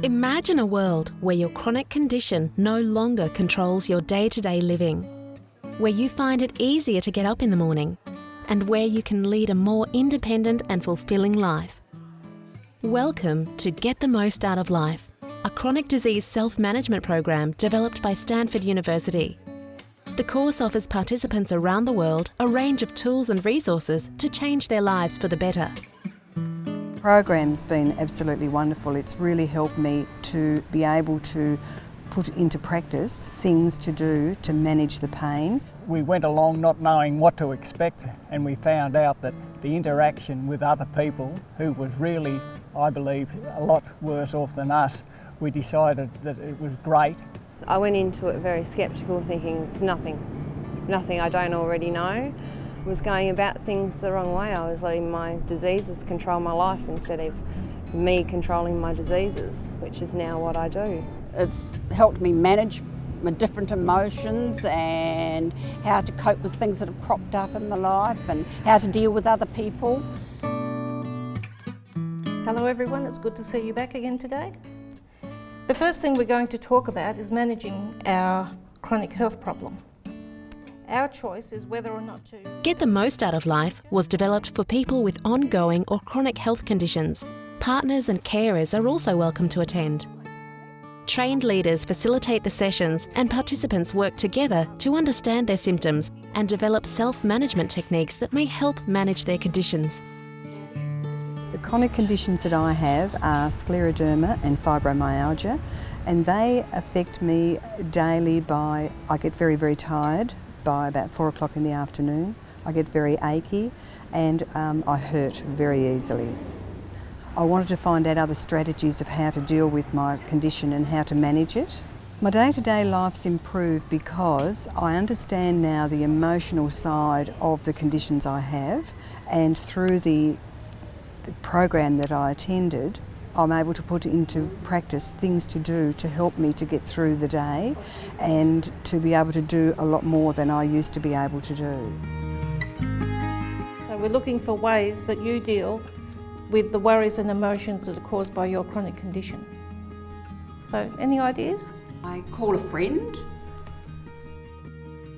Imagine a world where your chronic condition no longer controls your day-to-day living, where you find it easier to get up in the morning, and where you can lead a more independent and fulfilling life. Welcome to Get the Most Out of Life, a chronic disease self-management program developed by Stanford University. The course offers participants around the world a range of tools and resources to change their lives for the better. The program's been absolutely wonderful. It's really helped me to be able to put into practice things to do to manage the pain. We went along not knowing what to expect, and we found out that the interaction with other people who was really, I believe, a lot worse off than us, we decided that it was great. So I went into it very sceptical, thinking it's nothing I don't already know. I was going about things the wrong way. I was letting my diseases control my life instead of me controlling my diseases, which is now what I do. It's helped me manage my different emotions and how to cope with things that have cropped up in my life and how to deal with other people. Hello everyone, it's good to see you back again today. The first thing we're going to talk about is managing our chronic health problem. Our choice is whether or not to... Get the Most Out of Life was developed for people with ongoing or chronic health conditions. Partners and carers are also welcome to attend. Trained leaders facilitate the sessions and participants work together to understand their symptoms and develop self-management techniques that may help manage their conditions. The chronic conditions that I have are scleroderma and fibromyalgia, and they affect me daily I get very, very tired by about 4 o'clock in the afternoon. I get very achy and I hurt very easily. I wanted to find out other strategies of how to deal with my condition and how to manage it. My day-to-day life's improved because I understand now the emotional side of the conditions I have, and through the program that I attended, I'm able to put into practice things to do to help me to get through the day and to be able to do a lot more than I used to be able to do. So we're looking for ways that you deal with the worries and emotions that are caused by your chronic condition. So, any ideas? I call a friend.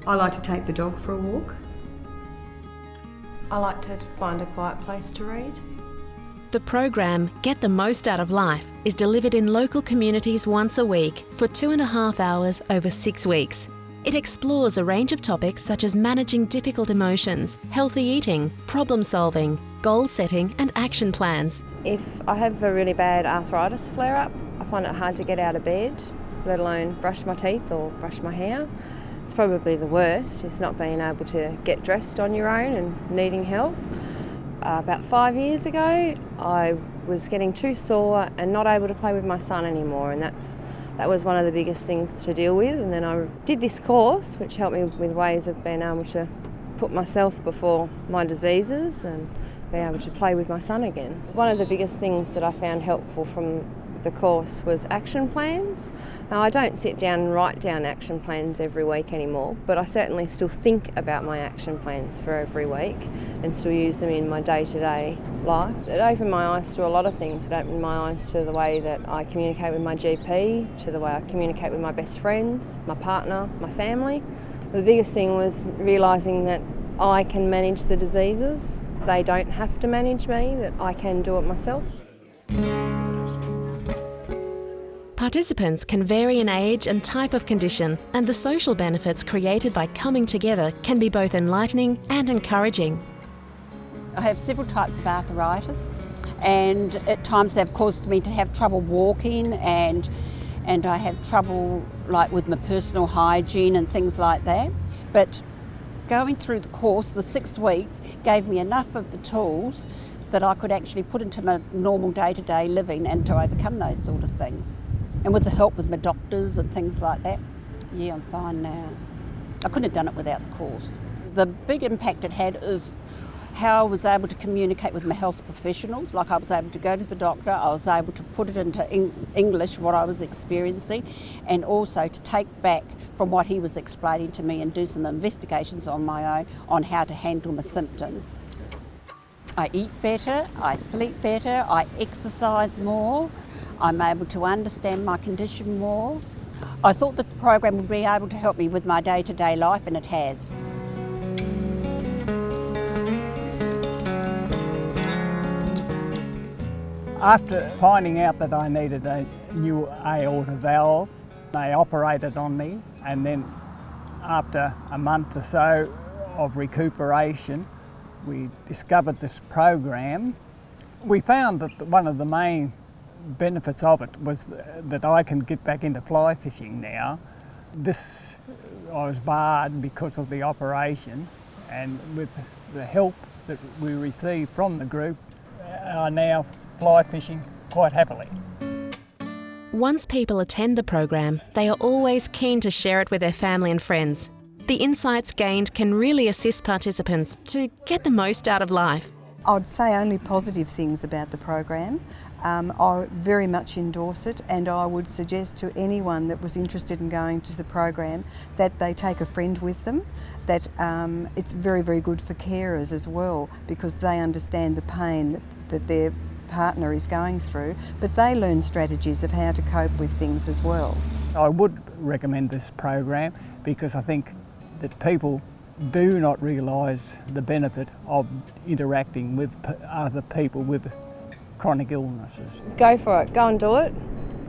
I like to take the dog for a walk. I like to find a quiet place to read. The program Get the Most Out of Life is delivered in local communities once a week for 2.5 hours over 6 weeks. It explores a range of topics such as managing difficult emotions, healthy eating, problem solving, goal setting and action plans. If I have a really bad arthritis flare-up, I find it hard to get out of bed, let alone brush my teeth or brush my hair. It's probably the worst, is not being able to get dressed on your own and needing help. About 5 years ago, I was getting too sore and not able to play with my son anymore, and that was one of the biggest things to deal with. And then I did this course, which helped me with ways of being able to put myself before my diseases and be able to play with my son again. One of the biggest things that I found helpful from the course was action plans. Now, I don't sit down and write down action plans every week anymore, but I certainly still think about my action plans for every week and still use them in my day-to-day life. It opened my eyes to a lot of things. It opened my eyes to the way that I communicate with my GP, to the way I communicate with my best friends, my partner, my family. The biggest thing was realising that I can manage the diseases. They don't have to manage me, that I can do it myself. Participants can vary in age and type of condition, and the social benefits created by coming together can be both enlightening and encouraging. I have several types of arthritis, and at times they've caused me to have trouble walking, and I have trouble like with my personal hygiene and things like that. But going through the course, the 6 weeks, gave me enough of the tools that I could actually put into my normal day-to-day living and to overcome those sort of things. And with the help with my doctors and things like that, yeah, I'm fine now. I couldn't have done it without the course. The big impact it had is how I was able to communicate with my health professionals. Like, I was able to go to the doctor, I was able to put it into English what I was experiencing, and also to take back from what he was explaining to me and do some investigations on my own on how to handle my symptoms. I eat better, I sleep better, I exercise more, I'm able to understand my condition more. I thought the program would be able to help me with my day-to-day life, and it has. After finding out that I needed a new aorta valve, they operated on me, and then after a month or so of recuperation, we discovered this program. We found that one of the main benefits of it was that I can get back into fly fishing now. This, I was barred because of the operation, and with the help that we received from the group, I now fly fishing quite happily. Once people attend the program, they are always keen to share it with their family and friends. The insights gained can really assist participants to get the most out of life. I'd say only positive things about the program. I very much endorse it, and I would suggest to anyone that was interested in going to the program that they take a friend with them, that it's very, very good for carers as well, because they understand the pain that their partner is going through, but they learn strategies of how to cope with things as well. I would recommend this program because I think that people do not realise the benefit of interacting with other people with chronic illnesses. Go for it, go and do it.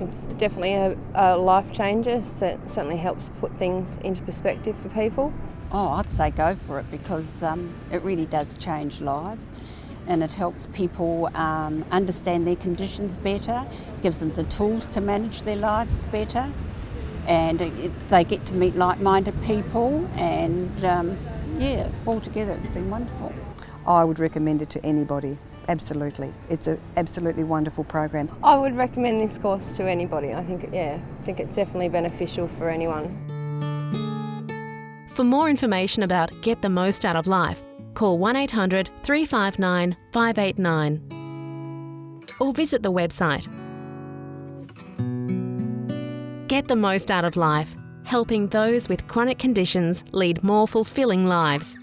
It's definitely a life changer. So it certainly helps put things into perspective for people. Oh, I'd say go for it because it really does change lives, and it helps people understand their conditions better, gives them the tools to manage their lives better, and they get to meet like-minded people, and yeah, altogether it's been wonderful. I would recommend it to anybody, absolutely. It's an absolutely wonderful program. I would recommend this course to anybody. I think it's definitely beneficial for anyone. For more information about Get the Most Out of Life, call 1800 359 589 or visit the website. Get the most out of life, helping those with chronic conditions lead more fulfilling lives.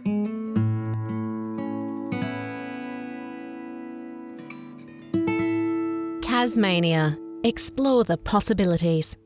Tasmania. Explore the possibilities.